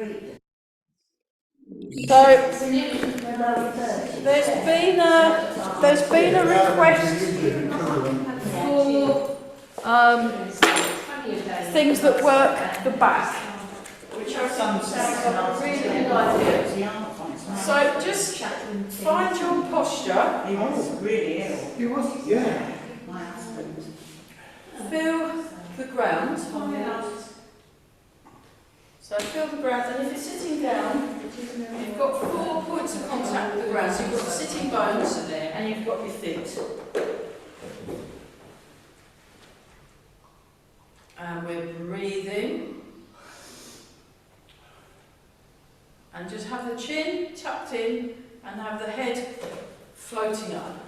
So there's been a request for things that work the back, which I think sounds like a really good idea. So just find your posture. He was really ill. He was? Yeah. My husband. Feel the ground. So feel the ground, and if you're sitting down, you've got 4 points of contact with the ground. So you've got the sitting bones, and you've got your feet. And we're breathing. And just have the chin tucked in, and have the head floating up.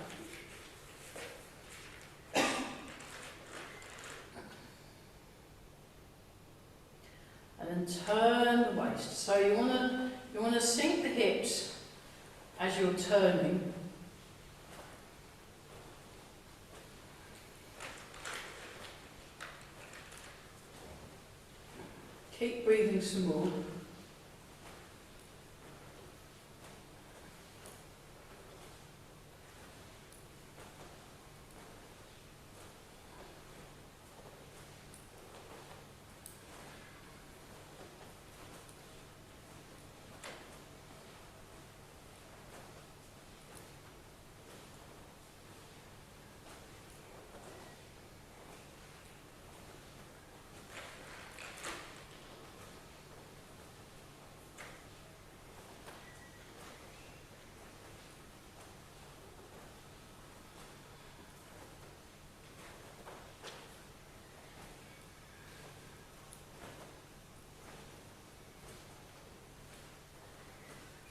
And then turn the waist. So you want to sink the hips as you're turning. Keep breathing some more.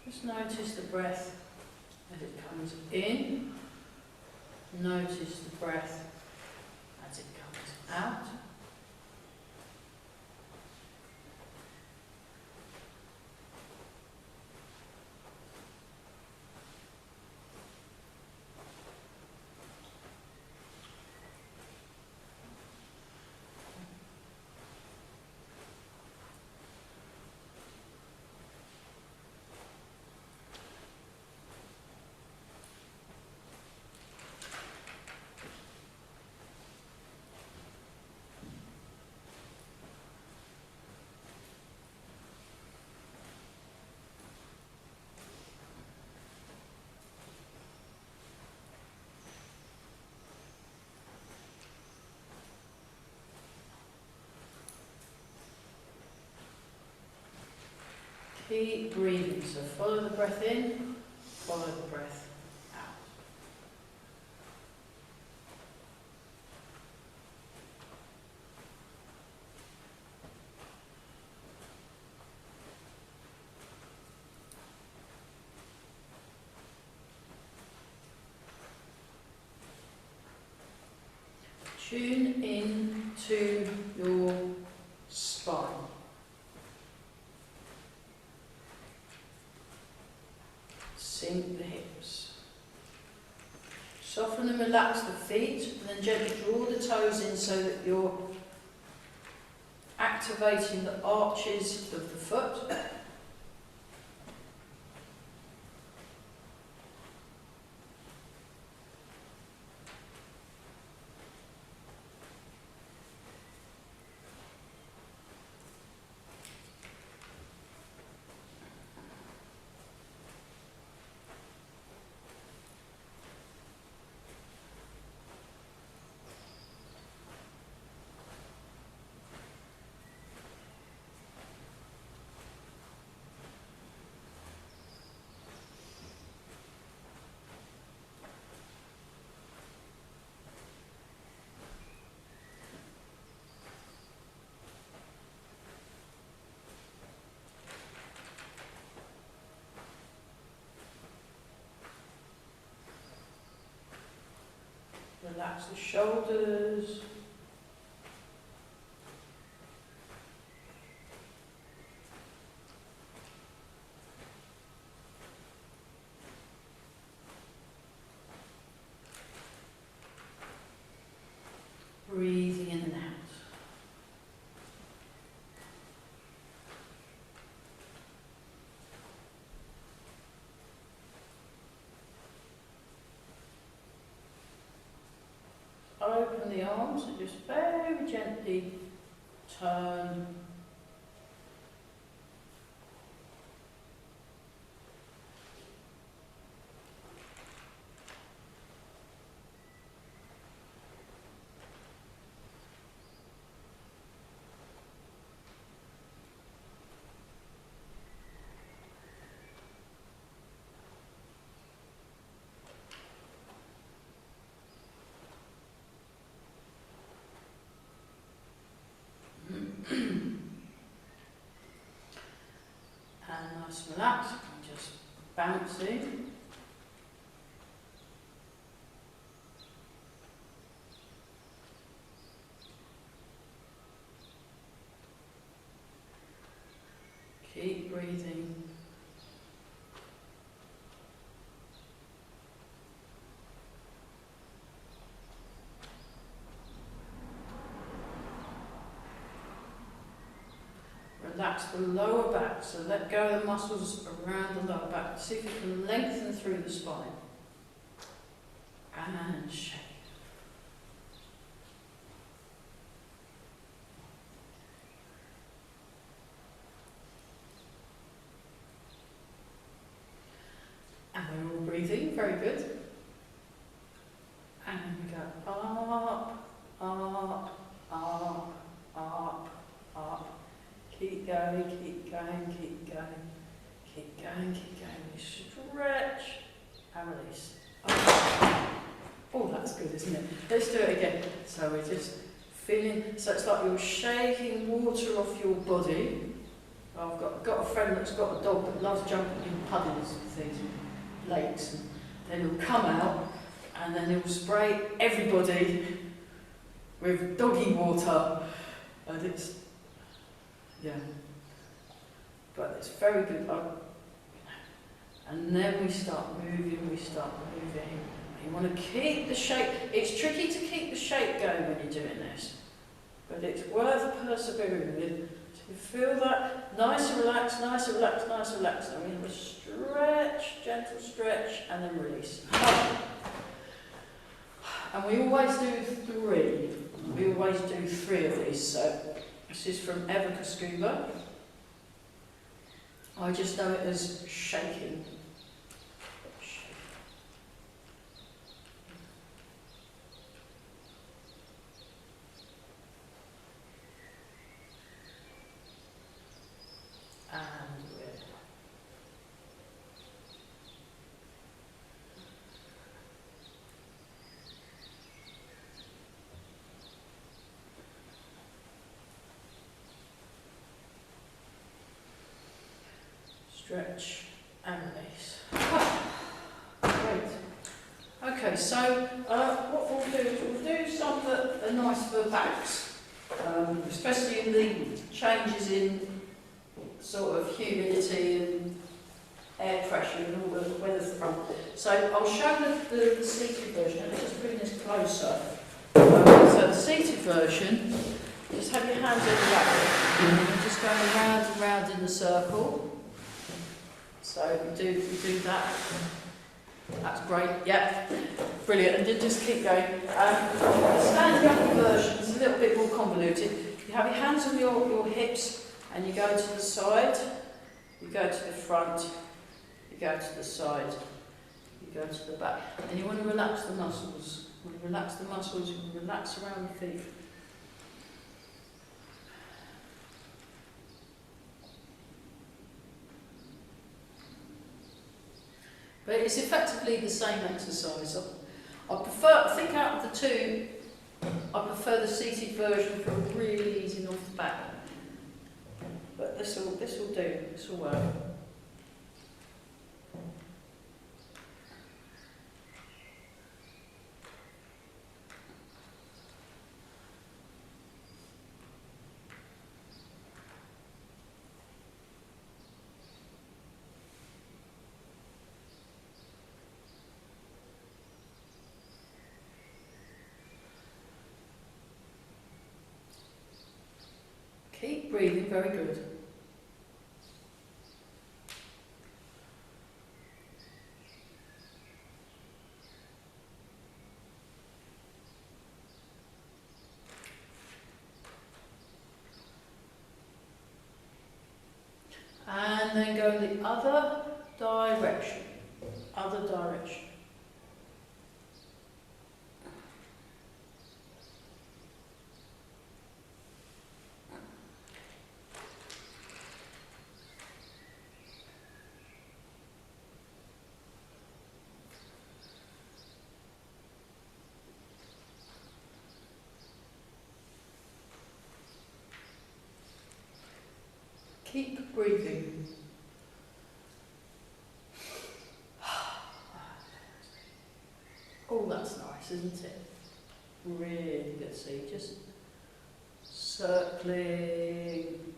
Just notice the breath as it comes in. Notice the breath as it comes out. Keep breathing, so follow the breath in, follow the breath out. Tune in to your spine. Sink the hips. Soften and relax the feet, and then gently draw the toes in so that you're activating the arches of the foot. Relax the shoulders. Breathing in and out. arms, so just very gently turn. And nice and relaxed, and just bouncing. Keep breathing. Relax the lower back, so let go of the muscles around the lower back. See if you can lengthen through the spine. And shake. And we're all breathing, very good. And we go up, up, up, up, up. Keep going, keep going, keep going, keep going, keep going. We stretch and release. Oh, that's good, isn't it? Let's do it again. So we're just feeling, so it's like you're shaking water off your body. I've got a friend that's got a dog that loves jumping in puddles and things, lakes, and then he'll come out and then he'll spray everybody with doggy water, and it's, yeah, but it's very good. And then we start moving. You want to keep the shape. It's tricky to keep the shape going when you're doing this, but it's worth persevering with. So you feel that nice and relaxed, nice and relaxed, nice and relaxed. I mean, we stretch, gentle stretch, and then release. And we always do three. We always do three of these. So this is from Evoca Scuba. I just know it as shaking. Stretch and release. Great. Okay, so what we'll do is we'll do some that are nice for backs, especially in the changes in sort of humidity and air pressure and all the weather front. So I'll show the seated version. Let me just bring this closer. So the seated version, just have your hands on the back and you're just going round and round in the circle. So we do that. That's great. Yeah, brilliant. And then just keep going. Standing up version is a little bit more convoluted. You have your hands on your hips, and you go to the side. You go to the front. You go to the side. You go to the back. And you want to relax the muscles. You want to relax the muscles. You want to relax around the feet. But it's effectively the same exercise. I think out of the two, I prefer the seated version for really easing off the back. But this will do, this will work. Keep breathing, very good. And then go the other direction. Other direction. Keep breathing. Oh, that's nice, isn't it? Really good. See, just circling.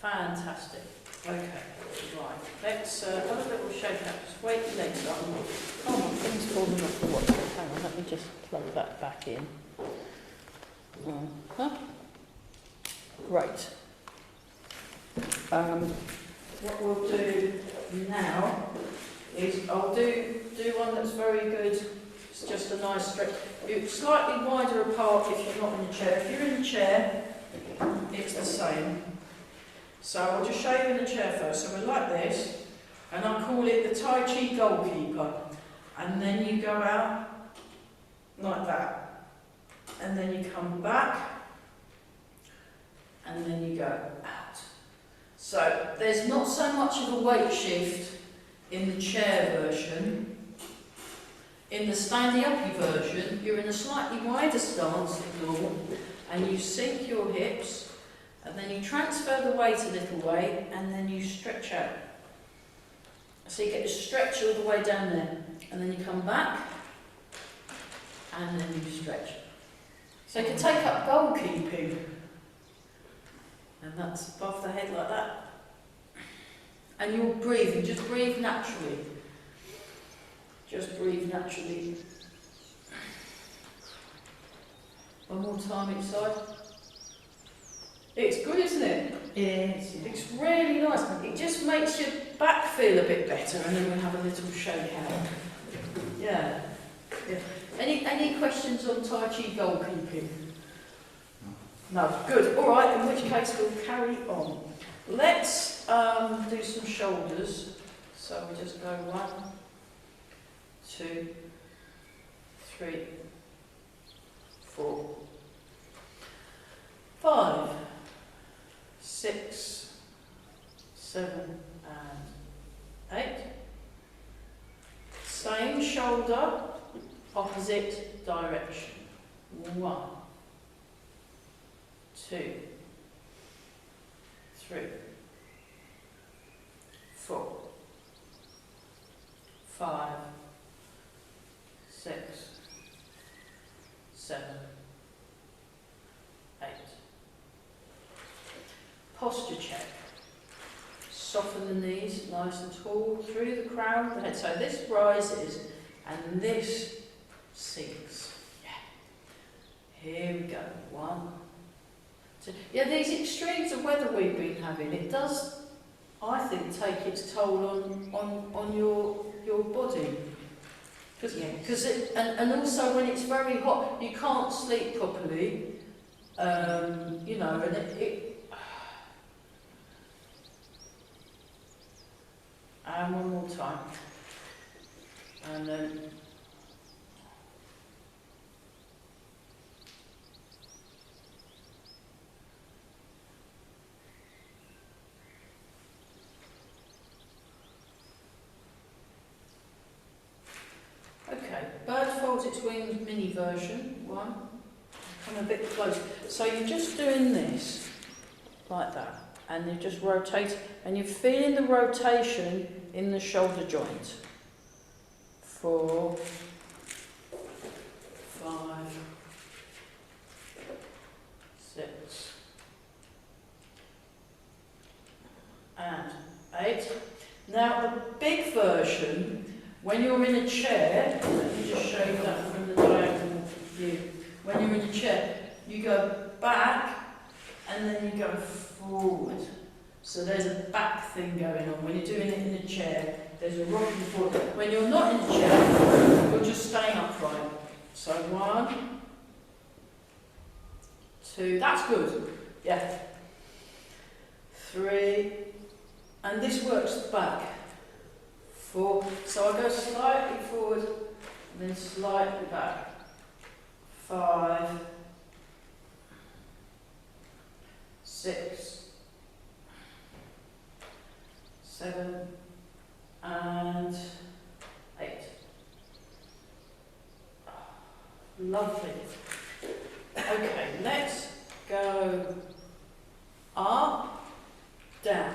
Fantastic. Okay, right. Let's have a little shake out. Just wait your legs up. Oh, my thing's falling off the watch. Hang on, let me just plug that back in. Great. What we'll do now is I'll do one that's very good. It's just a nice stretch. You're slightly wider apart if you're not in a chair. If you're in a chair, it's the same. So I'll just show you in the chair first. So we're like this, and I call it the Tai Chi goalkeeper. And then you go out like that. And then you come back, and then you go out. So there's not so much of a weight shift in the chair version. In the standing uppy version, you're in a slightly wider stance than normal, and you sink your hips, and then you transfer the weight a little way, and then you stretch out. So you get a stretch all the way down there, and then you come back, and then you stretch. So you can take up goalkeeping, and that's above the head like that. And you're breathing, just breathe naturally. Just breathe naturally. One more time each side. It's good, isn't it? Yes. It's really nice. It just makes your back feel a bit better, and then we'll have a little shake out. Yeah. Any questions on Tai Chi goalkeeping? No. Good. All right. In which case we'll carry on. Let's do some shoulders. So we just go 1, 2, 3, 4, 5, 6, 7, and 8. Same shoulder, opposite direction. 1, 2, 3, 4, 5, 6, 7, 8. Posture check. Soften the knees, nice and tall, through the crown of the head. So this rises and this sinks. Yeah. Here we go. 1, 2. Yeah, these extremes of weather we've been having, it does, I think, take its toll on your body. Because and also when it's very hot, you can't sleep properly. You know, and and one more time. And then okay, bird folds its wings mini version. 1. Come a bit closer. So you're just doing this, like that, and you just rotate, and you're feeling the rotation in the shoulder joint. 4, 5, 6, and 8. Now the big version, when you're in a chair, let me just show you that from the diagonal view. When you're in a chair, you go back and then you go forward. So there's a back thing going on. When you're doing it in a chair, there's a rocking forward. When you're not in a chair, you're just staying upright. So 1, 2, that's good. Yeah. 3, And this works the back. 4. So I go slightly forward and then slightly back. 5, 6, 7, and 8. Lovely. Okay, let's go up, down,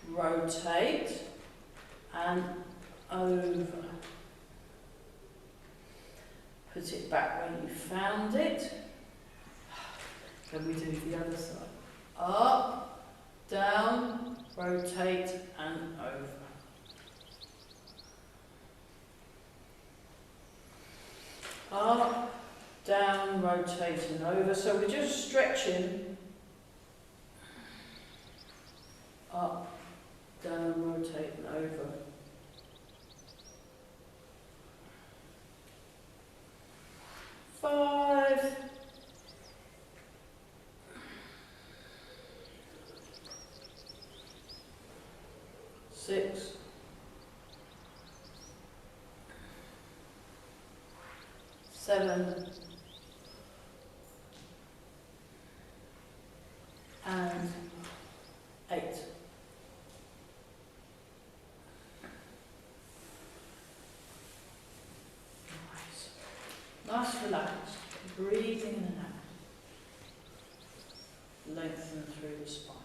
rotate, and over. Put it back where you found it. Can we do the other side? Up, down, rotate, and over. Up, down, rotate, and over. So we're just stretching. Up, down, rotate, and over. Five. 6. 7. And 8. Nice, relaxed, breathing in and out. Lengthen through the spine.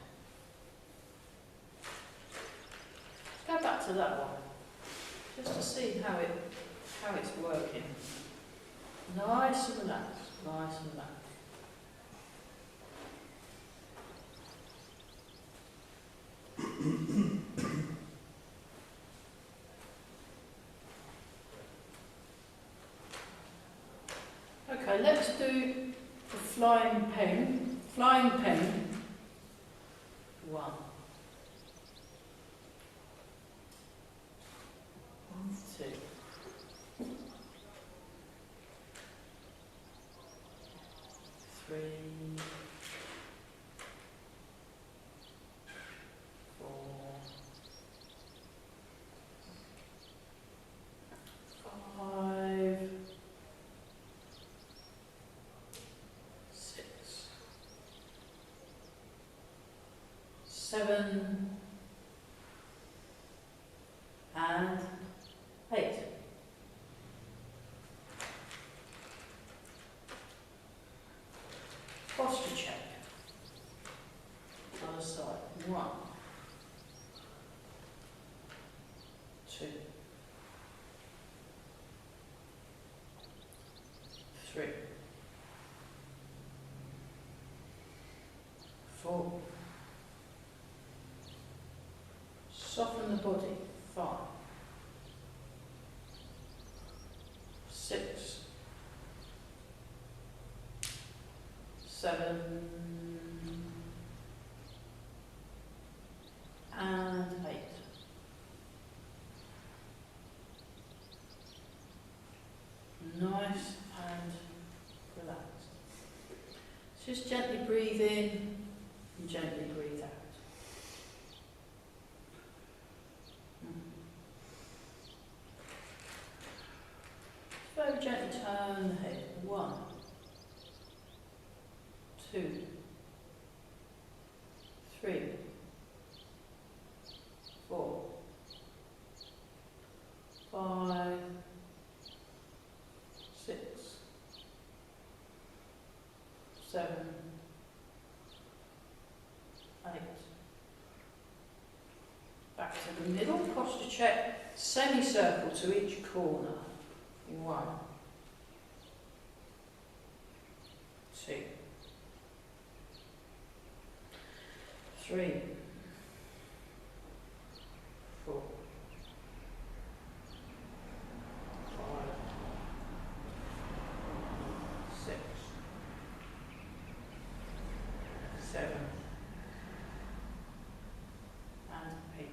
Let's go back to that one, just to see how it's working. Nice and relaxed, nice and relaxed. Okay, let's do the flying pen. Flying pen. 1. 2. 3. 4. 5. 6. 7. And 8. Posture check. Other side. 1, 2, 3, 4. Soften the body. 5, 6, 7, and 8. Nice and relaxed. Just gently breathe in and gently breathe out. Very gently turn the head. 1, 2, 3, 4, 5, 6, 7, 8. Back to the middle, posture check, semicircle to each corner. 1, 2, 3, 4, 5, 6, 7, and 8.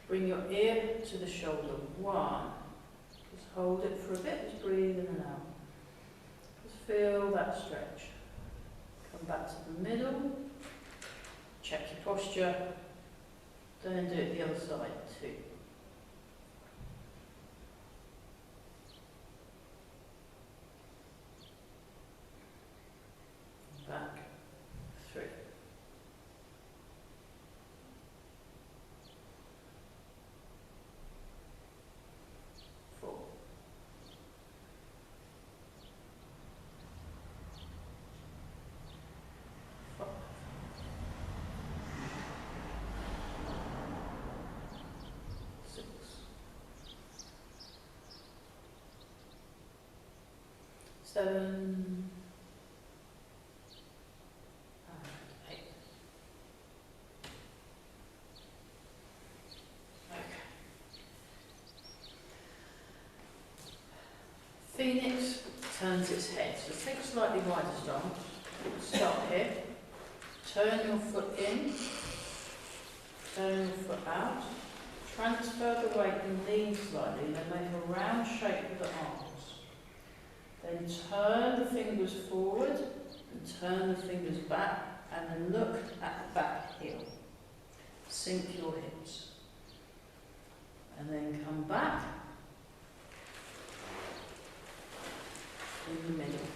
Bring your ear to the shoulder. 1. Just hold it for a bit. Just breathe in and out. Just Feel that stretch. Come back to the middle. Check your posture. Then do it the other side too. Back. 3. 4. 5. 6. 7. And 8. Okay. Phoenix turns its head. So take a slightly wider stance. Start here. Turn your foot in. Turn your foot out. Transfer the weight and lean slightly. Then make a round shape with the arms. Then turn the fingers forward and turn the fingers back, and then look at the back heel. Sink your hips. And then come back in the middle.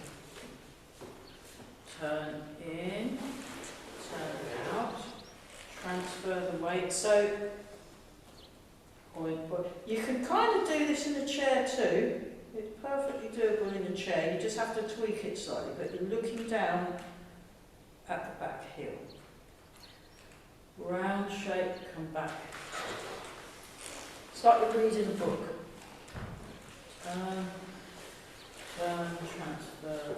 Turn in, turn out, transfer the weight. So you can kind of do this in the chair too. It's perfectly doable in the chair, you just have to tweak it slightly, but you're looking down at the back heel. Round shape, come back. It's like you're reading a book. Turn, transfer.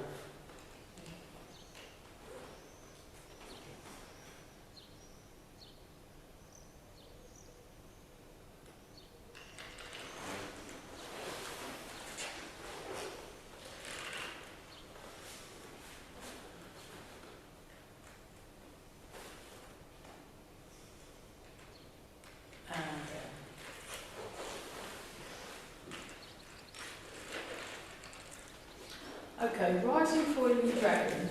Okay, rising foiling dragon.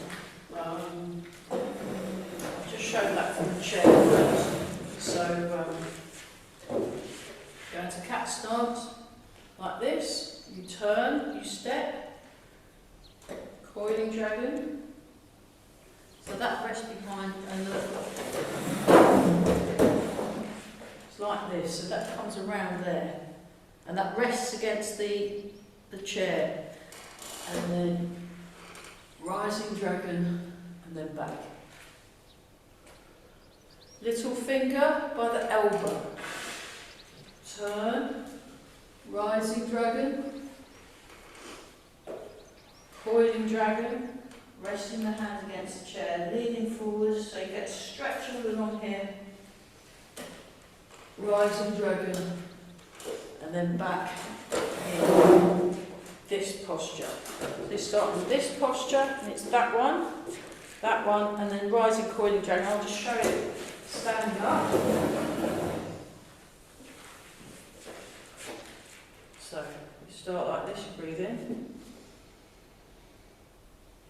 I'll just show that from the chair first. So, go into cat stance, like this. You turn, you step. Coiling dragon. So that rests behind and it's like this. So that comes around there. And that rests against the chair. And then rising dragon, and then back. Little finger by the elbow. Turn, rising dragon, coiling dragon, resting the hands against the chair, leaning forward so you get a stretch along here. Rising dragon, and then back in this posture. So start with this posture, and it's that one, and then rising coiling dragon. I'll just show it standing up. So you start like this, you breathe in,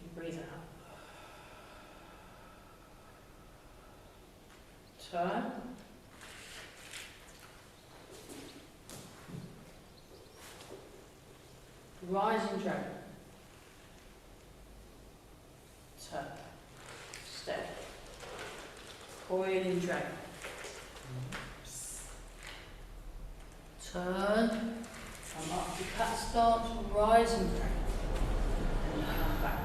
you breathe out. Turn. Rising dragon. Turn. Step. Coiling dragon. Turn. Come up to cat stance. Rising dragon. And come back.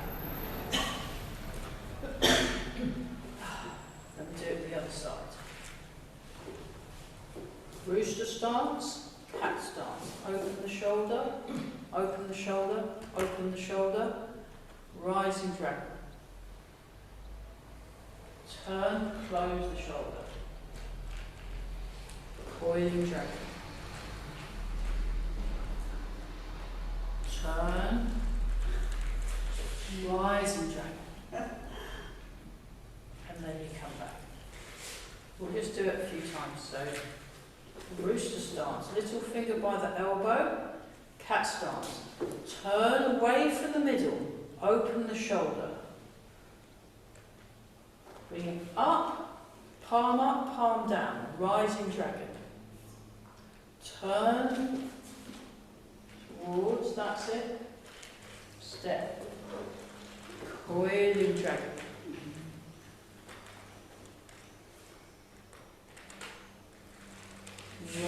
Let me do it the other side. Rooster stance. Cat stance. Open the shoulder. Open the shoulder, open the shoulder, rising dragon. Turn, close the shoulder. Coiling dragon. Turn, rising dragon. And then you come back. We'll just do it a few times. So, rooster stance, little finger by the elbow. Cat stance. Turn away from the middle. Open the shoulder. Bring it up, palm down, rising dragon. Turn towards, that's it. Step. Coiling dragon.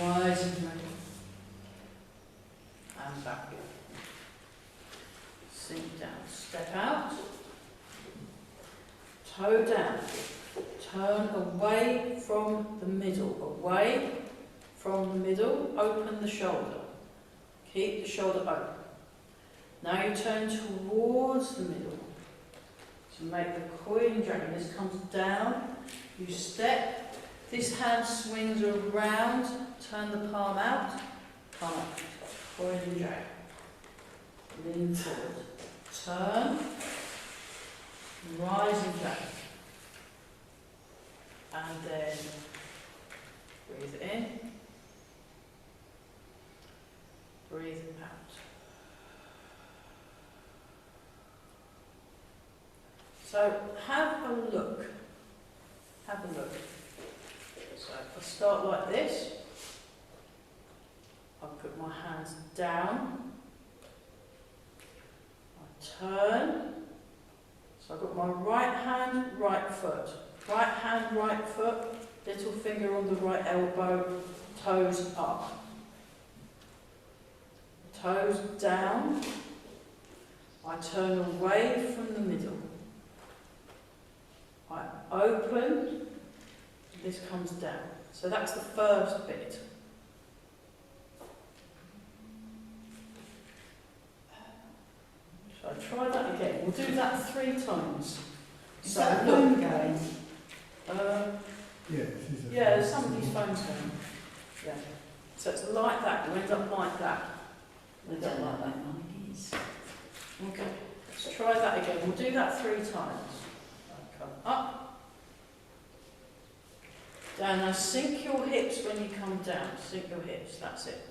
Rising dragon. And back in. Sink down. Step out. Toe down. Turn away from the middle. Away from the middle. Open the shoulder. Keep the shoulder open. Now you turn towards the middle. To make the coiling dragon. This comes down. You step. This hand swings around. Turn the palm out. Palm up. Coiling dragon. Lean forward. Turn. Rising dragon. And then breathe in. Breathe out. So have a look. Have a look. So if I start like this, I put my hands down. I turn. So I've got my right hand, right foot. Right hand, right foot. Little finger on the right elbow. Toes up. Toes down. I turn away from the middle. I open. This comes down. So that's the first bit. So try that again. We'll do that 3 times. Is that phone going? Yeah, somebody's phone's going. Yeah. So it's like that. You end up like that. I don't like that one. It is. Okay. Let's try that again. We'll do that 3 times. Come up. Down. Now sink your hips when you come down. Sink your hips. That's it.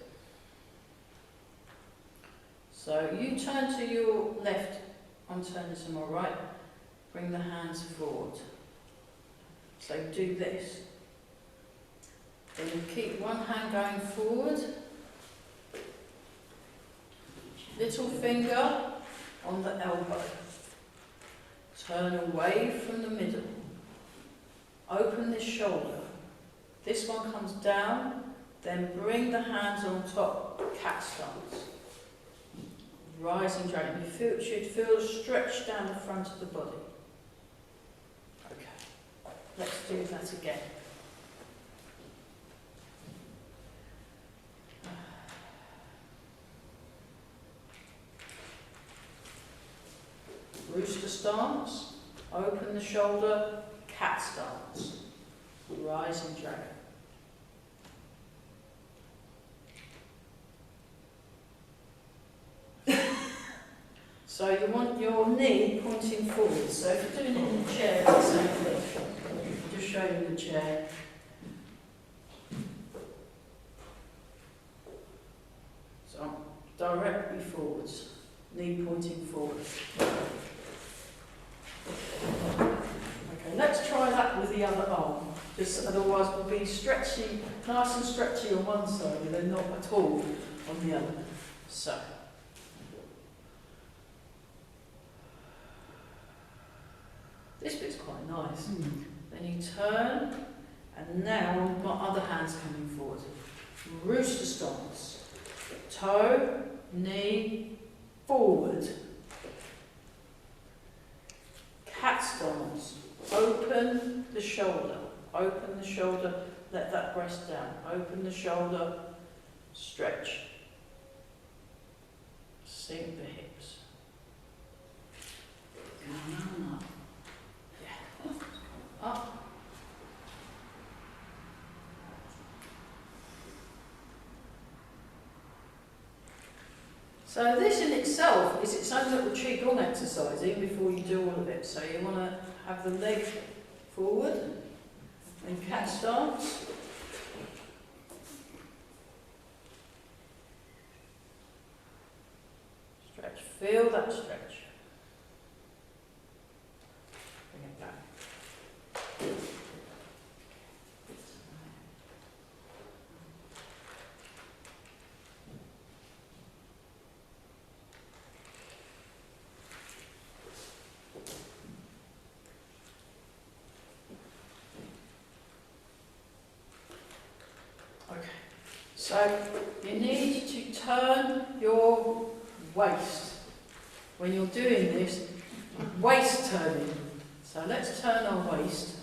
So you turn to your left. I'm turning to my right. Bring the hands forward. So do this. Then you keep one hand going forward. Little finger on the elbow. Turn away from the middle. Open this shoulder. This one comes down. Then bring the hands on top. Cat stance. Rising dragon. You should feel a stretch down the front of the body. Okay. Let's do that again. Rooster stance, open the shoulder, cat stance, rising dragon. So you want your knee pointing forward. So if you're doing it in the chair, it's the same thing. Just show you the chair. So directly forwards, knee pointing forward. Okay, let's try that with the other arm. Just otherwise we'll be stretchy, nice and stretchy on one side, and then not at all on the other. So. This bit's quite nice. Then you turn, and now my other hand's coming forward. Rooster stance. Toe, knee, forward. Cat stance. Open the shoulder. Open the shoulder. Let that breast down. Open the shoulder. Stretch. Sink the hips. Up. So this in itself is its own little qigong exercise even before you do all of it. So you want to have the leg forward and cat stance. Stretch. Feel that stretch. So you need to turn your waist. When you're doing this, waist turning. So let's turn our waist.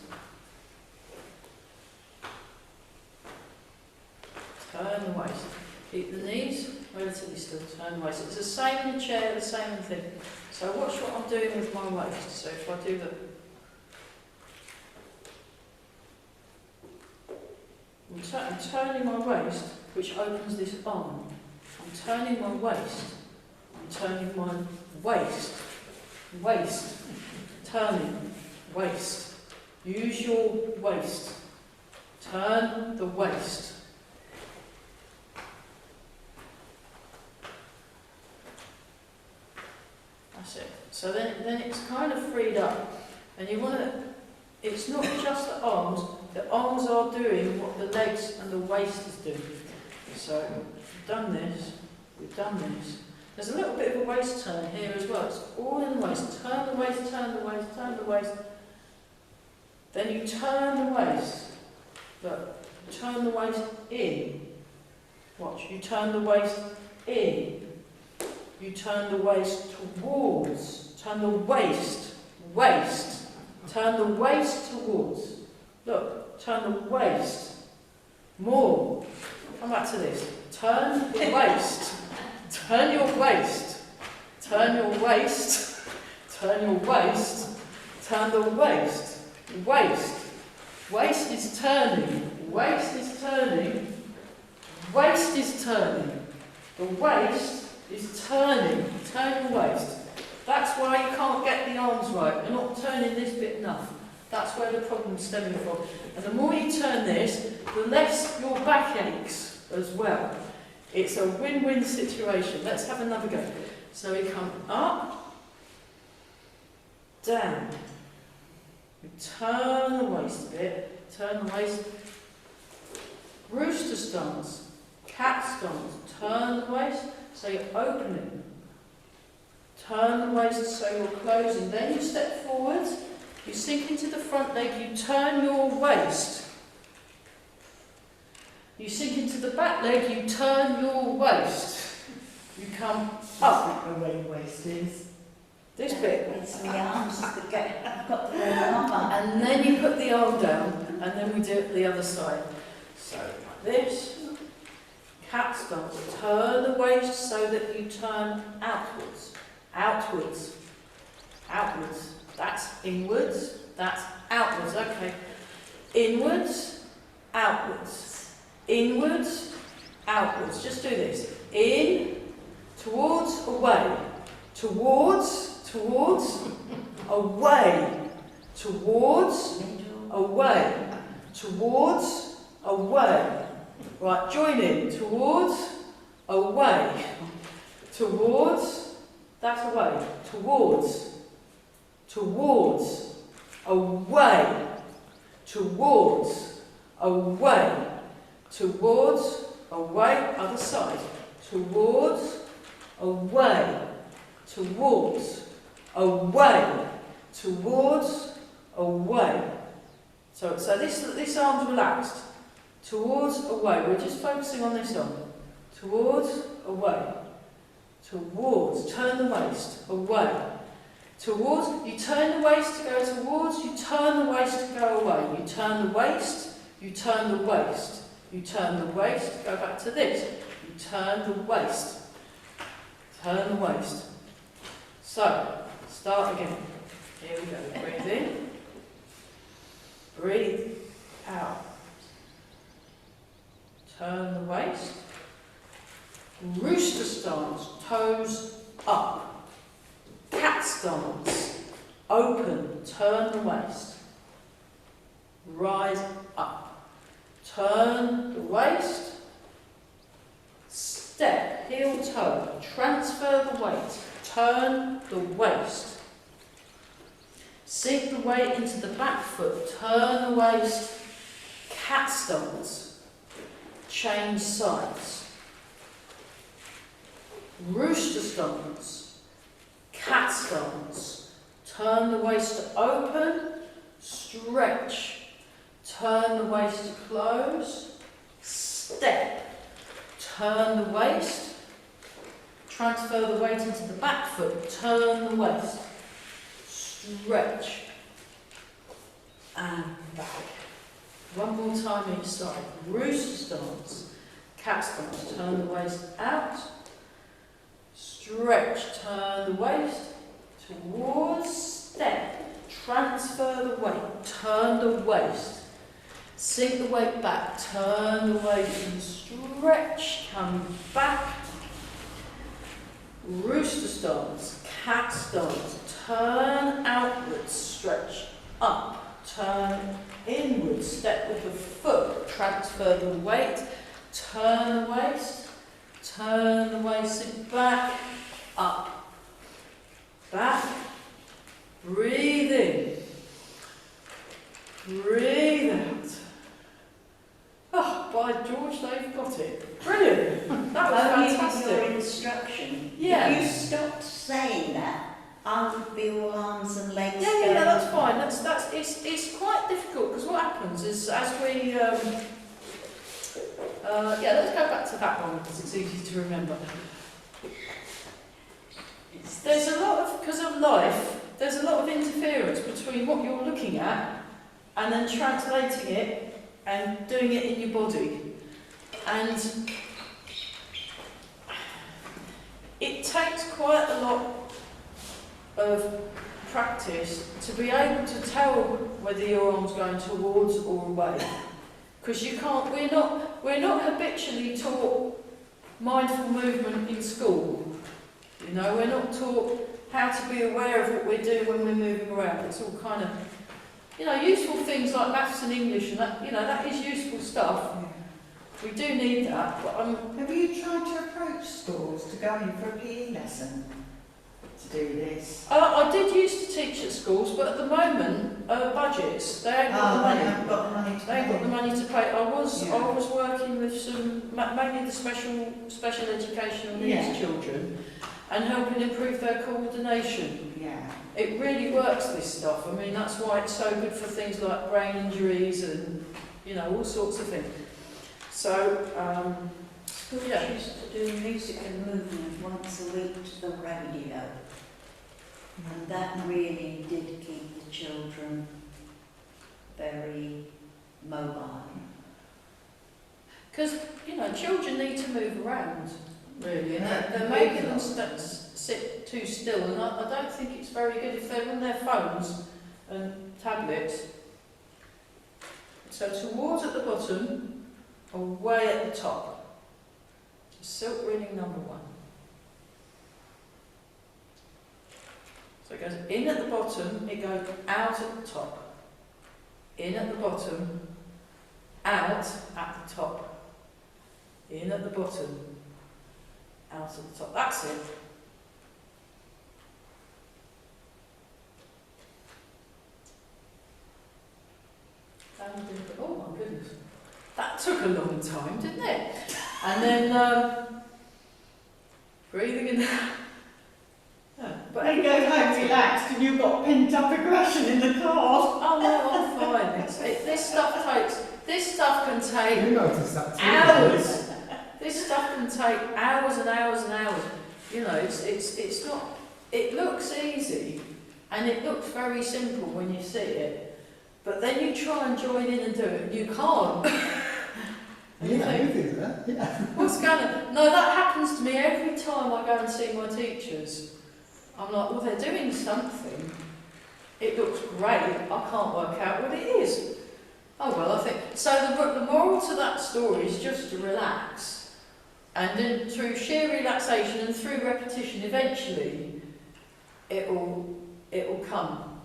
Turn the waist. Keep the knees relatively still. Turn the waist. It's the same in the chair, the same thing. So watch what I'm doing with my waist. So if I do the... I'm turning my waist, which opens this arm. I'm turning my waist. I'm turning my waist. Waist. Turning. Waist. Use your waist. Turn the waist. That's it. So then it's kind of freed up. And you want to... It's not just the arms. The arms are doing what the legs and the waist is doing. So we've done this. We've done this. There's a little bit of a waist turn here as well. It's all in the waist. Turn the waist, turn the waist, turn the waist. Then you turn the waist. Look, turn the waist in. Watch, you turn the waist in. You turn the waist towards. Turn the waist. Waist. Turn the waist towards. Look, turn the waist. More. Come back to this. Turn the waist. Turn your waist. Turn your waist. Turn your waist. Turn the waist. Waist. Waist is turning. Waist is turning. Waist is turning. The waist is turning. Turn your waist. That's why you can't get the arms right. You're not turning this bit enough. That's where the problem's stemming from. And the more you turn this, the less your back aches as well. It's a win-win situation. Let's have another go. So we come up, down. We turn the waist a bit. Turn the waist. Rooster stance. Cat stance. Turn the waist so you're opening. Turn the waist so you're closing. Then you step forward. You sink into the front leg. You turn your waist. You sink into the back leg. You turn your waist. You come up. The way waist is. This bit. It's the arms that get. I've got the arm up. And then you put the arm down. And then we do it the other side. So like this. Cat stance. Turn the waist so that you turn outwards. Outwards. Outwards. That's inwards. That's outwards. Okay. Inwards. Outwards. Inwards. Outwards. Just do this. In. Towards. Away. Towards. Towards. Away. Towards. Away. Towards. Away. Right. Join in. Towards. Away. Towards. That's away. Towards. Towards. Away. Towards. Away. Towards. Away. Other side. Towards. Away. Towards. Away. Towards. Away. So this arm's relaxed. Towards. Away. We're just focusing on this arm. Towards. Away. Towards, turn the waist, away. Towards, you turn the waist to go towards, you turn the waist to go away. You turn the waist, you turn the waist. You turn the waist, go back to this. You turn the waist. Turn the waist. So, start again. Here we go. Breathe in. Breathe out. Turn the waist. Rooster stance, toes up. Cat stance, open, turn the waist. Rise up. Turn the waist. Step, heel toe, transfer the weight. Turn the waist. Sink the weight into the back foot. Turn the waist. Cat stance. Change sides. Rooster stance, cat stance, turn the waist to open, stretch, turn the waist to close, step, turn the waist, transfer the weight into the back foot, turn the waist, stretch, and back. One more time each side. Rooster stance, cat stance, turn the waist out, stretch, turn the waist, towards step, transfer the weight, turn the waist, sink the weight back, turn the waist and stretch, come back, rooster stance, cat stance, turn outwards, stretch up, turn inwards, step with the foot, transfer the weight, turn the waist, sink back, up, back, breathe in, breathe out. Oh, by George, they've got it. Brilliant. That was fantastic. Only with your instruction. Yeah. If you stopped saying that, I would feel all arms and legs going. Yeah, that's fine. It's quite difficult because what happens is as we let's go back to that one because it's easy to remember. There's a lot of, because of life, there's a lot of interference between what you're looking at and then translating it and doing it in your body. And it takes quite a lot of practice to be able to tell whether your arm's going towards or away. Because you can't, we're not habitually taught mindful movement in school. You know, we're not taught how to be aware of what we're doing when we're moving around. It's all kind of, you know, useful things like maths and English and that, you know, that is useful stuff. We do need that, but Have you tried to approach schools to go in for a PE lesson to do this? I did used to teach at schools, but at the moment, budgets, they ain't got the money. They haven't got the money to They ain't pay. got the money to pay. I was working with some, mainly the special educational needs children, and helping improve their coordination. Yeah. It really works, this stuff. I mean, that's why it's so good for things like brain injuries and, you know, all sorts of things. So, Schools used to do music and movement once a week to the radio. And that really did keep the children very mobile. because, you know, children need to move around, really, and they're making them sit too still, and I don't think it's very good if they're on their phones and tablets. So towards at the bottom, away at the top. Silk reading number 1. So it goes in at the bottom, it goes out at the top. In at the bottom, out at the top. In at the bottom, out at the top. That's it. Oh my goodness. That took a long time, didn't it? And then breathing in. Yeah. But then go home relaxed and you've got pent up aggression in the car. Oh no, I'm fine. This stuff can take You noticed that too. hours. This stuff can take hours and hours and hours. You know, it's not. It looks easy, and it looks very simple when you see it. But then you try and join in and do it, and you can't. And you think, what's going on? No, that happens to me every time I go and see my teachers. I'm like, well, they're doing something. It looks great. I can't work out what it is. Oh, well, I think... So the moral to that story is just to relax. And then through sheer relaxation and through repetition, eventually, it'll come.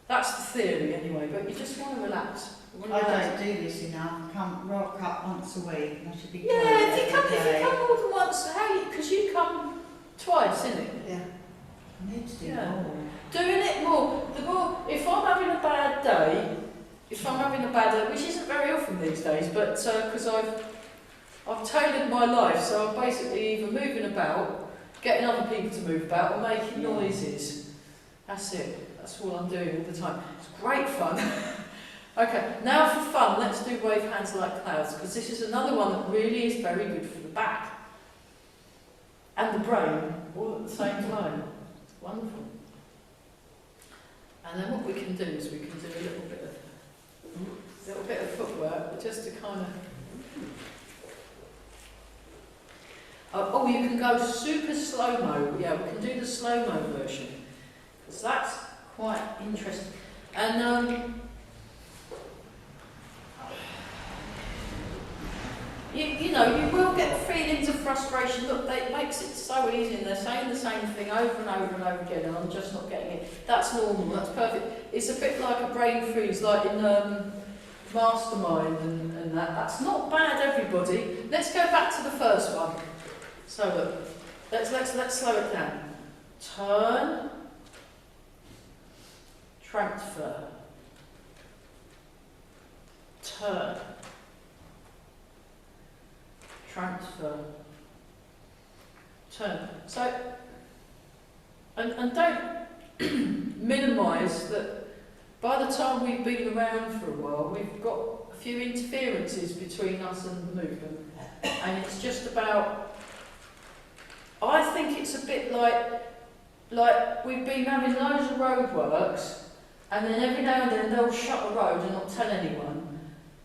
That's the theory, anyway, but you just want to relax. I don't do this enough. Come rock up once a week and I should be Yeah, if you come more than once, because you come twice, innit? Yeah. I need to do more. Doing it more. The more, if I'm having a bad day, which isn't very often these days, but because I've tailored my life, so I'm basically either moving about, getting other people to move about, or making noises. That's it. That's all I'm doing all the time. It's great fun. Okay, now for fun, let's do wave hands like clouds, because this is another one that really is very good for the back and the brain all at the same time. It's wonderful. And then what we can do is we can do a little bit of footwork, but just to kind of. Oh, you can go super slow-mo. Yeah, we can do the slow-mo version, because that's quite interesting. And you know, you will get feelings of frustration. Look, it makes it so easy, and they're saying the same thing over and over and over again, and I'm just not getting it. That's normal, that's perfect. It's a bit like a brain freeze, like in Mastermind and that. That's not bad, everybody. Let's go back to the first one. So look, let's slow it down. Turn, transfer, turn, transfer, turn. So, and don't minimise that by the time we've been around for a while, we've got a few interferences between us and the movement. And it's just about, I think it's a bit like we've been having loads of roadworks, and then every now and then they'll shut a road and not tell anyone.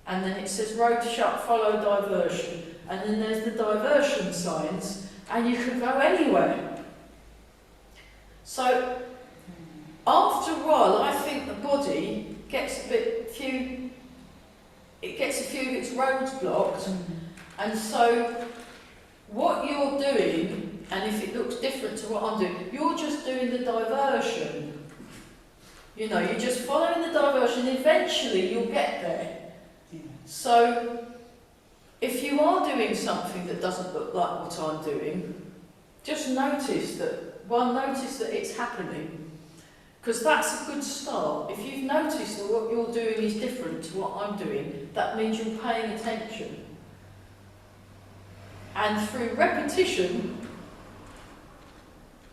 And then it says road shut, follow diversion. And then there's the diversion signs, and you can go anywhere. So, after a while, I think the body gets a few of its roads blocked, and so what you're doing, and if it looks different to what I'm doing, you're just doing the diversion. You know, you're just following the diversion, eventually you'll get there. So, if you are doing something that doesn't look like what I'm doing, just notice that it's happening, because that's a good start. If you've noticed that what you're doing is different to what I'm doing, that means you're paying attention. And through repetition,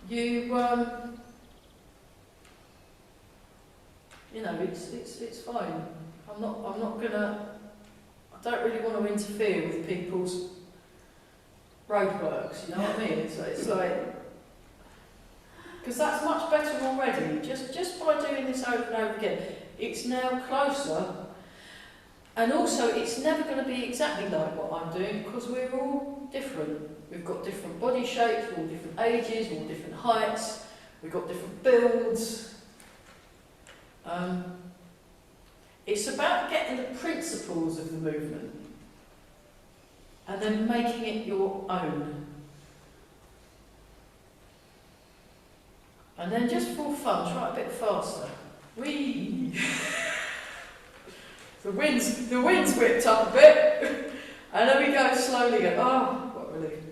you know, it's fine. I'm not gonna. I don't really want to interfere with people's roadworks, you know what I mean? It's like, because that's much better already. Just by doing this over and over again, it's now closer, and also it's never going to be exactly like what I'm doing, because we're all different. We've got different body shapes, we're all different ages, we're all different heights, we've got different builds. It's about getting the principles of the movement and then making it your own. And then just for fun, try a bit faster. Whee! The wind's whipped up a bit. And then we go slowly again. Oh, what a relief.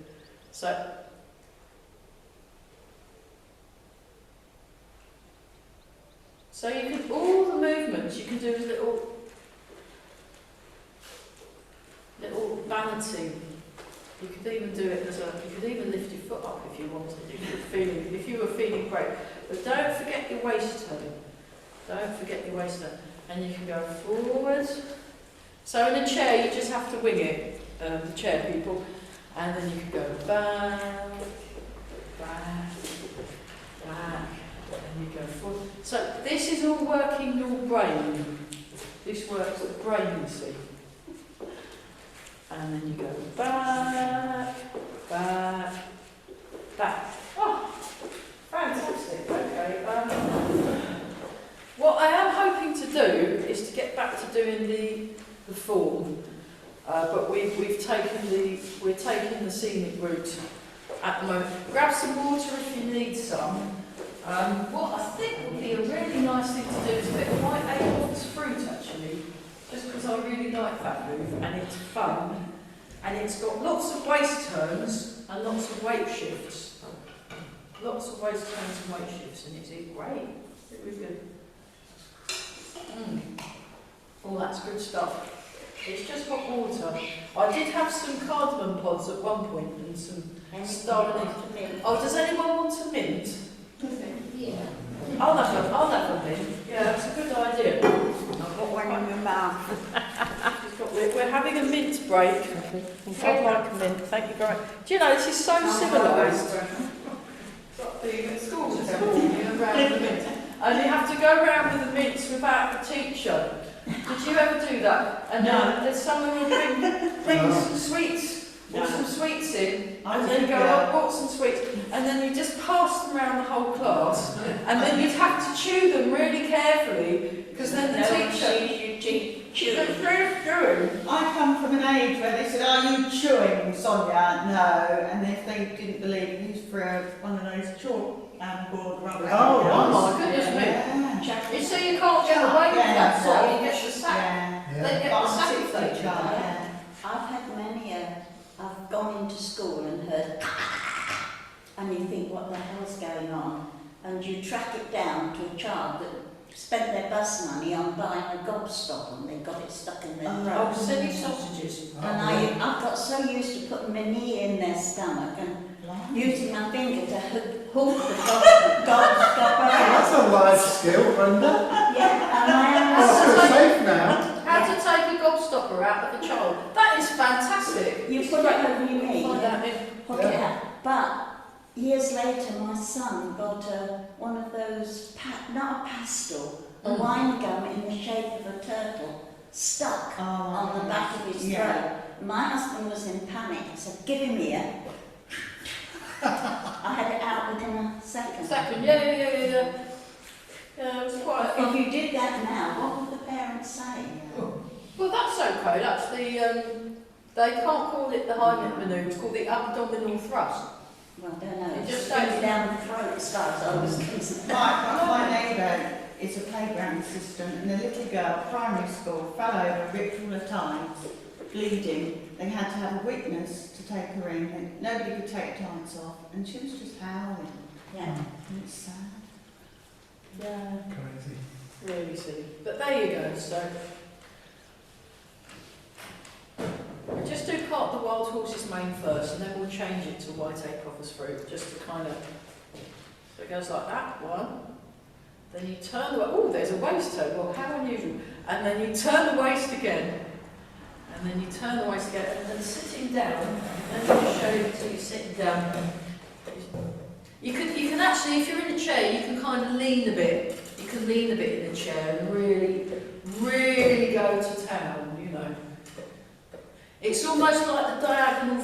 So you can, all the movements you can do as little balancing. You could even do it you could even lift your foot up if you wanted, if you were feeling great. But don't forget your waist turn. Don't forget your waist turn. And you can go forward. So in a chair you just have to wing it, the chair people. And then you can go back, back, back. And you go forward. So this is all working your brain. This works the brain, you see. And then you go back, back, back. Oh, fantastic. Okay. What I am hoping to do is to get back to doing the form, but we're taking the scenic route at the moment. Grab some water if you need some. What I think would be a really nice thing to do is a bit of white acorns fruit, actually, just because I really like that move and it's fun, and it's got lots of waist turns and lots of weight shifts. Lots of waist turns and weight shifts, and it's great. It was good. Oh, that's good stuff. It's just hot water. I did have some cardamom pods at one point and some star anise. Oh, does anyone want a mint? Yeah. I'll have a mint. Yeah, that's a good idea. I've got one in my mouth. enough. We're having a mint break. I'd like a mint, thank you very much. Do you know, this is so civilised. The schools are around the mint. And you have to go around with the mints without the teacher. Did you ever do that? And there's someone who brings some sweets, or some sweets in, and then you go, I bought some sweets, and then you just pass them around the whole class, and then you'd have to chew them really carefully, because then the teacher... I come from an age where they said, "Are you chewing, Sonia?" No, and if they didn't believe it, used for one of those chalk board rubber. Oh my goodness me! You see, you can't get away with that, so you get the sack. They get the sack if they try. I've had many I've gone into school and heard, and you think, what the hell's going on? And you track it down to a child that spent their bus money on buying a gobstopper and they got it stuck in their throat. Oh, silly sausages. And I've got so used to putting my knee in their stomach and using my finger to hook the gobstopper out. That's a life skill, Brenda. Yeah, and I am That's safe now. How to take a gobstopper out of a child. That is fantastic. You put it over your knee, Find out if... hook it out. But years later, my son got one of those, not a pastel, a wine gum in the shape of a turtle, stuck on the back of his throat. My husband was in panic. I said, "Give him here." I had it out within a second. Yeah, it was quite... If you did that now, what would the parents say? Well, that's okay. That's the... they can't call it the Heimlich manoeuvre, it's called the abdominal thrust. Well, I don't know. It just goes goes down the throat as far as I was concerned. My neighbour is a playground assistant, and a little girl, primary school, fell over, ripped all her tights, bleeding. They had to have a witness to take her in, and nobody could take tights off, and she was just howling. Yeah. And it's sad. Yeah, Crazy. really silly. But there you go, so... We'll just do part of the wild horse's mane first, and then we'll change it to white apricot fruit, just to kind of... So it goes like that, one. Then you turn the... Oh, there's a waist toe. Well, how unusual. And then you turn the waist again. And then you turn the waist again. And then sitting down, let me just show you until you're sitting down. You can actually, if you're in a chair, you can kind of lean a bit. You can lean a bit in the chair and really, really go to town, you know. It's almost like the diagonal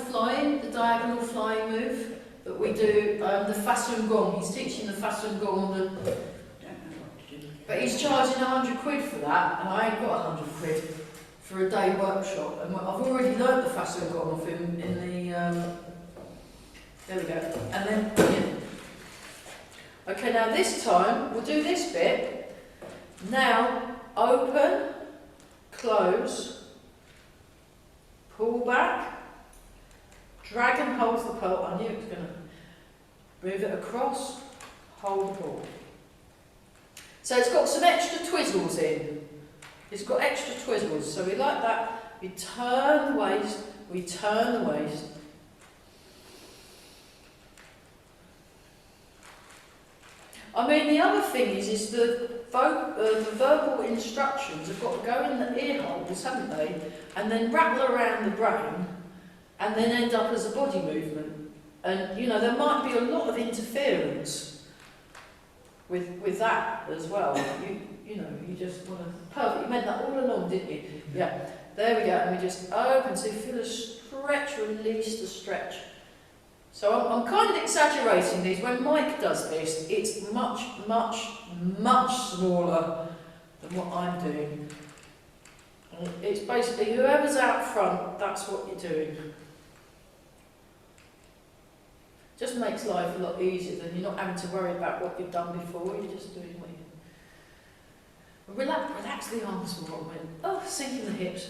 flying move that we do, the Fasun Gong. He's teaching the Fasun Gong, but he's charging 100 quid for that, and I ain't got 100 quid for a day workshop. And I've already learnt the Fasun Gong off him in the, there we go, and then, yeah. Okay, now this time, we'll do this bit. Now, open, close, pull back, drag and hold the pole. I knew it was going to move it across, hold the ball. So it's got some extra twizzles in. It's got extra twizzles, so we like that. We turn the waist, we turn the waist. I mean, the other thing is the verbal instructions have got to go in the ear holes, haven't they? And then rattle around the brain, and then end up as a body movement. And, you know, there might be a lot of interference with that as well. You know, you just want to... Perfect, you meant that all along, didn't you? Yeah, there we go. And we just open, so you feel a stretch, release the stretch. So I'm kind of exaggerating these. When Mike does this, it's much, much, much smaller than what I'm doing. And it's basically whoever's out front, that's what you're doing. Just makes life a lot easier than you're not having to worry about what you've done before. You're just doing what you... Relax the arms more. Oh, sinking the hips.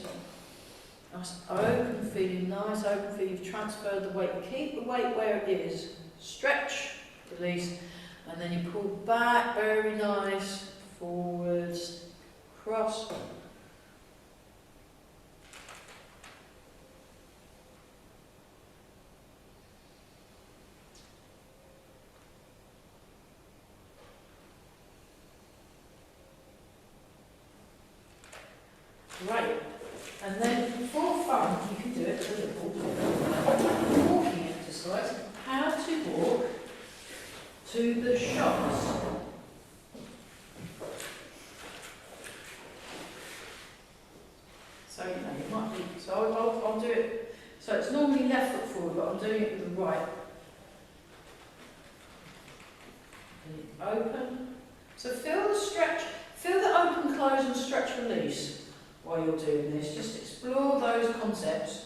Nice open feeling, nice open feeling. You've transferred the weight. Keep the weight where it is. Stretch, release, and then you pull back, very nice, forwards, cross. Great. And then for fun, you can do it a little walking exercise. How to walk to the shops. So, you know, you might be, so I'll do it. So it's normally left foot forward, but I'm doing it with the right. And open. So feel the stretch, feel the open, close and stretch, release while you're doing this. Just explore those concepts.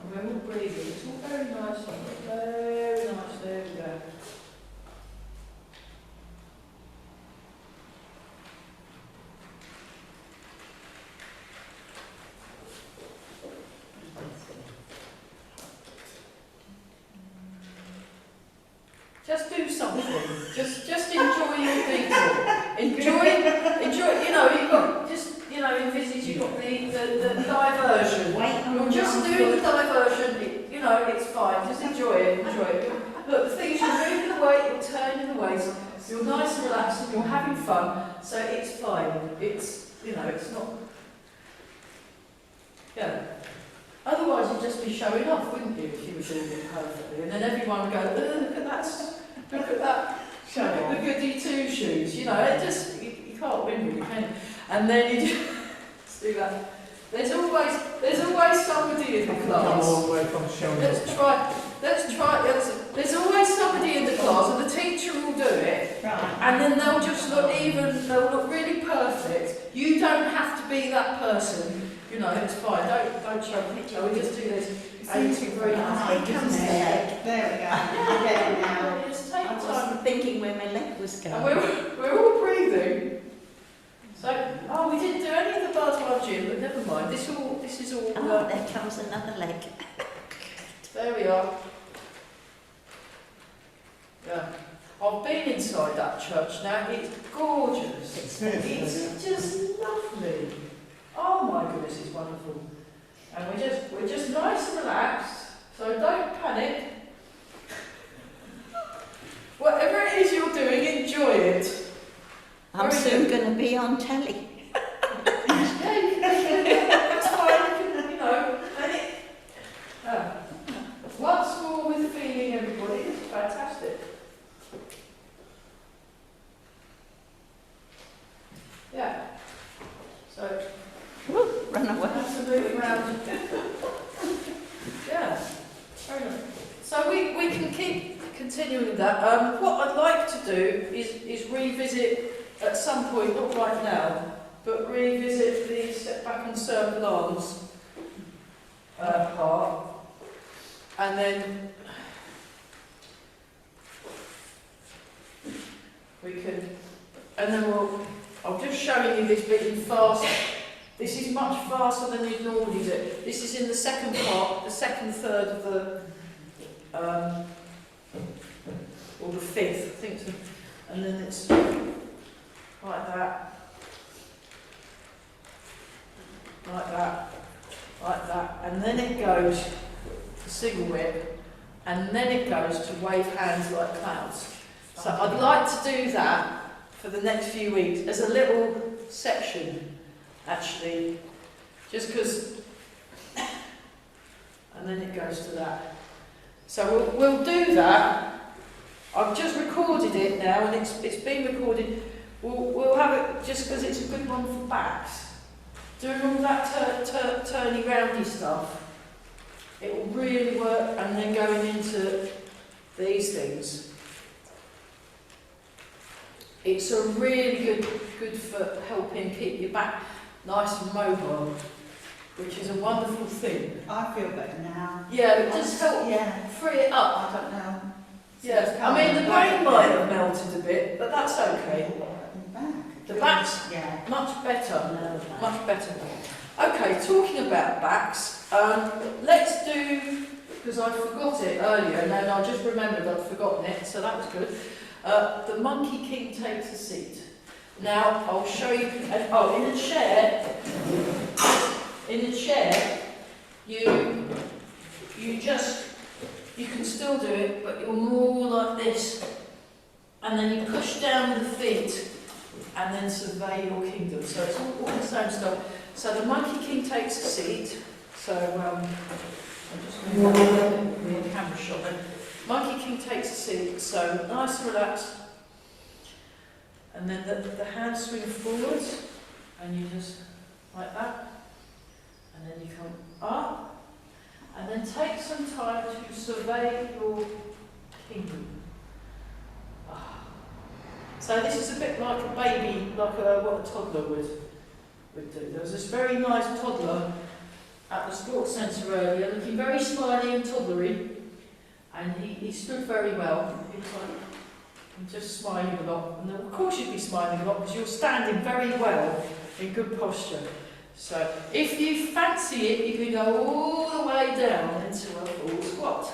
And we're all breathing. It's all very nice. Very nice. There we go. Just do something. Just enjoy your people. Enjoy. You know, you've got envisage you've got the diversion. You're just doing the diversion. You know, it's fine. Just enjoy it. Look, the thing is, you're moving the weight, you're turning the weight. You're nice and relaxed, and you're having fun. So it's fine. It's it's not. Yeah. Otherwise, you'd just be showing off, wouldn't you, if you were doing it perfectly? And then everyone would go, look at that, look at the goody two-shoes. You know, it just, you can't win really, can you? And then you just do that. There's always somebody in the class. All the way from showing Let's try. There's always somebody in the class, and the teacher will do it, Right. and then they'll look really perfect. You don't have to be that person. You know, it's fine. Don't show me. We just do this. And it's very nice. There we go. Get it now. Just take I time. wasn't thinking where my leg was And going. we're all breathing. So, we didn't do any of the butterfly gym, but never mind. This is all. Oh, there comes another leg. There we are. Yeah. I've been inside that church now. It's gorgeous. It's just lovely. Oh my goodness, it's wonderful. And we're just nice and relaxed. So don't panic. Whatever it is you're doing, enjoy it. I'm soon going to be on telly. That's fine. Once more with feeling, everybody. It's fantastic. Yeah. So. Run away. Have to move around. Yeah. Very nice. So we can keep continuing that. What I'd like to do is revisit at some point, not right now, but revisit the step back and circle arms part, and then we can, and then I'm just showing you this bit in fast. This is much faster than you'd normally do. This is in the second part, the second third of the, or the fifth, I think so. And then it's like that, like that, and then it goes to single whip, and then it goes to wave hands like clouds. So I'd like to do that for the next few weeks as a little section, actually, just because, and then it goes to that. So we'll do that. I've just recorded it now, and it's been recorded. We'll have it just because it's a good one for backs. Doing all that turny roundy stuff, it will really work. And then going into these things, it's a really good for helping keep your back nice and mobile, which is a wonderful thing. I feel better now. Yeah, it just help free it up. I don't know. Yeah, I mean the brain might have melted a bit, but that's okay. The back's much better, much better. Okay, talking about backs, let's do, because I forgot it earlier, and then I just remembered I'd forgotten it, so that was good. The Monkey King takes a seat. Now, I'll show you, in a chair, you can still do it, but you're more like this, and then you push down with the feet, and then survey your kingdom. So it's all the same stuff. So the Monkey King takes a seat. So I'll just move the camera shot then. Monkey King takes a seat, so nice and relaxed. And then the hands swing forwards, and you just, like that. And then you come up. And then take some time to survey your kingdom. So this is a bit like a baby, like what a toddler would do. There was this very nice toddler at the sports centre earlier, looking very smiley and toddlery, and he stood very well. He was like, just smiling a lot. And of course you'd be smiling a lot because you're standing very well in good posture. So if you fancy it, you can go all the way down into a full squat.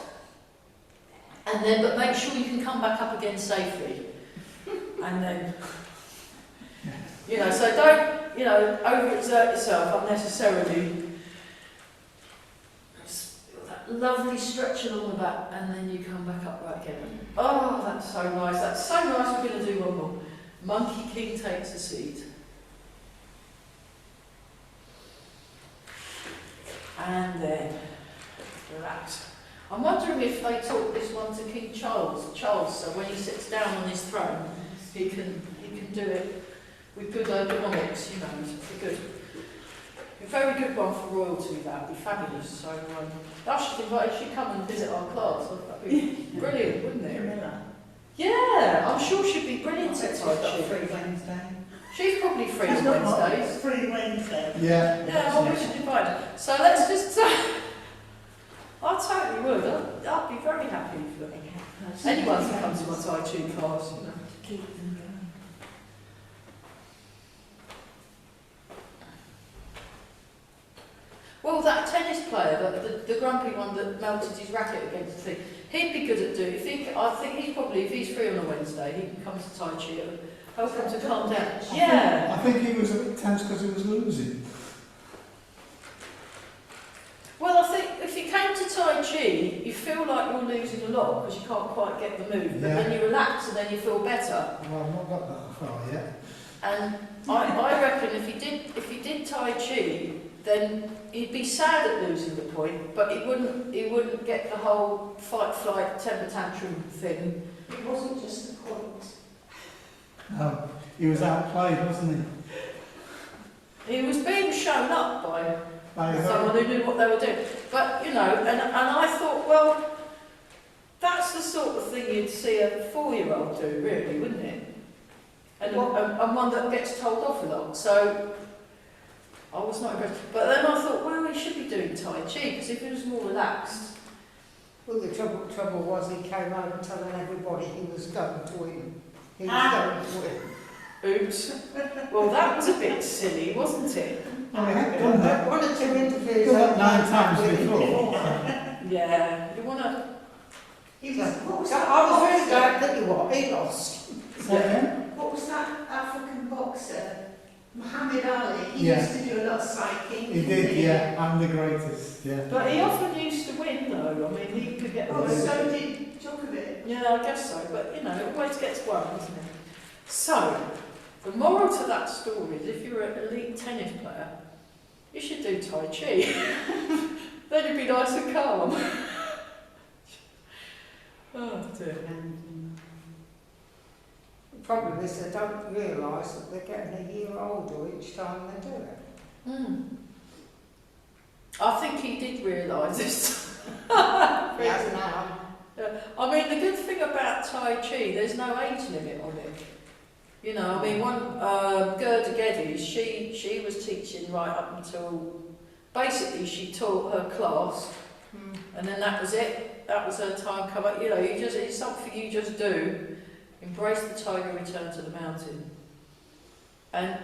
And then, but make sure you can come back up again safely. And then, so don't, overexert yourself unnecessarily. That lovely stretch along the back, and then you come back up right again. Oh, that's so nice. That's so nice. We're going to do one more. Monkey King takes a seat. And then relax. I'm wondering if they taught this one to King Charles, so when he sits down on his throne, he can do it with good ergonomics, it's a good, a very good one for royalty. That'd be fabulous. So I should invite you to come and visit our class. That'd be brilliant, wouldn't it? Yeah, I'm sure she'd be brilliant at Tai Chi. Free Wednesday. She's probably free on Wednesdays. Free Wednesday. Yeah. Yeah, well, we should invite her. So let's just. I totally would. I'd be very happy for anyone to come to my Tai Chi class. Keep them going. Well, that tennis player, the grumpy one that melted his racket against the thing, he'd be good at doing it. I think he's probably, if he's free on a Wednesday, he can come to Tai Chi and help him to calm down. Yeah. I think he was a bit tense because he was losing. Well, I think if you came to Tai Chi, you feel like you're losing a lot because you can't quite get the move, but then you relax and then you feel better. Well, I've not got that far yet. And I reckon if he did Tai Chi, then he'd be sad at losing the point, but he wouldn't get the whole fight, flight, temper tantrum thing. It wasn't just the point. No, he was outplayed, wasn't He was being shown up by he? someone who knew what they were doing. But, and I thought, well, that's the sort of thing you'd see a 4-year-old do, really, wouldn't it? And one that gets told off a lot. So I was not impressed. But then I thought, well, he should be doing Tai Chi, because if he was more relaxed. Well, the trouble was he came over telling everybody he was going to win. He was going to win. Oops. Well, that was a bit silly, wasn't it? Well, he had done that. One or two interviews. Done that 9 times before. Yeah. You want to... I was very glad that he lost. What was that African boxer? Muhammad Ali. He used to do a lot of cycling. He did, yeah. I'm the greatest, yeah. But he often used to win, though. I mean, he could get... Oh, so did Djokovic. Yeah, I guess so. But, it always gets one, doesn't it? So, the moral to that story is if you're an elite tennis player, you should do Tai Chi. Then you'd be nice and calm. Oh dear. The problem is they don't realise that they're getting a year older each time they do it. I think he did realise this. He has now. I mean, the good thing about Tai Chi, there's no age limit on it. Gerda Geddes, she was teaching right up until, basically she taught her class, and then that was it. That was her time come up. It's something you just do. Embrace the tiger, return to the mountain. And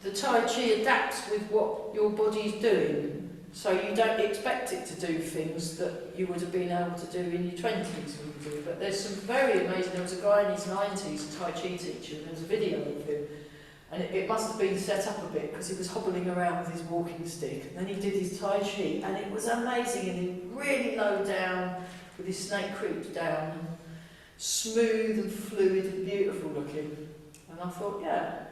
the Tai Chi adapts with what your body's doing. So you don't expect it to do things that you would have been able to do in your 20s. But there's some very amazing, there was a guy in his 90s, a Tai Chi teacher, and there was a video of him. And it must have been set up a bit because he was hobbling around with his walking stick. And then he did his Tai Chi, and it was amazing. And he really low down, with his snake creeps down, smooth and fluid and beautiful looking. And I thought, yeah,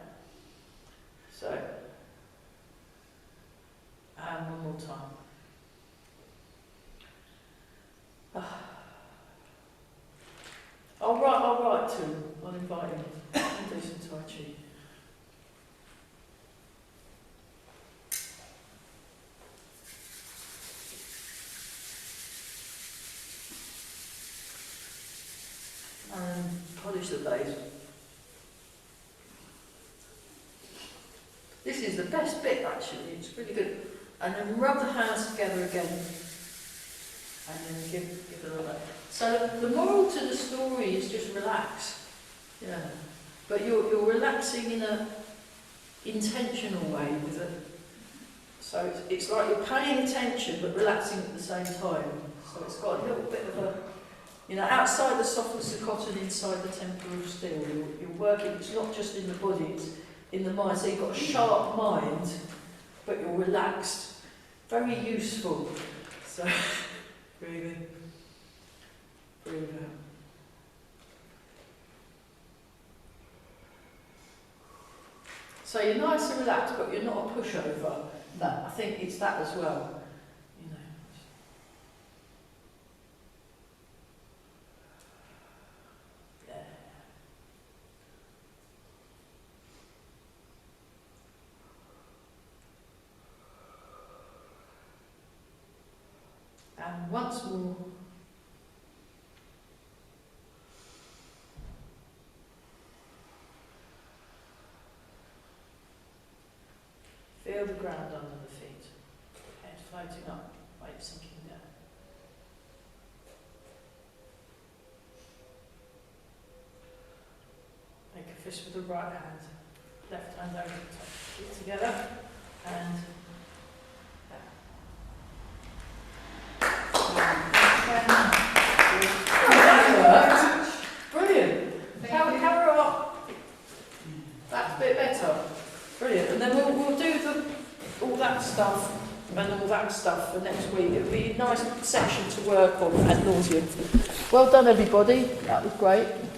him. I'll invite him. I'll do some Tai Chi. And polish the base. This is the best bit actually, it's really good. And then rub the hands together again. And then give it a look. So the moral to the story is just relax. Yeah. But you're relaxing in a intentional way with it. So it's like you're paying attention but relaxing at the same time. So it's got a little bit of a, you know, outside the softness of cotton, inside the temper of steel. You're working, it's not just in the body, it's in the mind. So you've got a sharp mind, but you're relaxed. Very useful. So, breathe in, breathe out. So you're nice and relaxed, but you're not a pushover. That, I think it's that as well. You know. Yeah. And once more. Feel the ground under the feet. Head floating up, weight sinking down. Make a fist with the right hand. Left hand over the top. Feet together. And that worked. Brilliant. How up? That's a bit better. Brilliant. And then we'll do all that stuff and all that stuff for next week. It'll be a nice section to work on ad nauseum. Well done, everybody. That was great.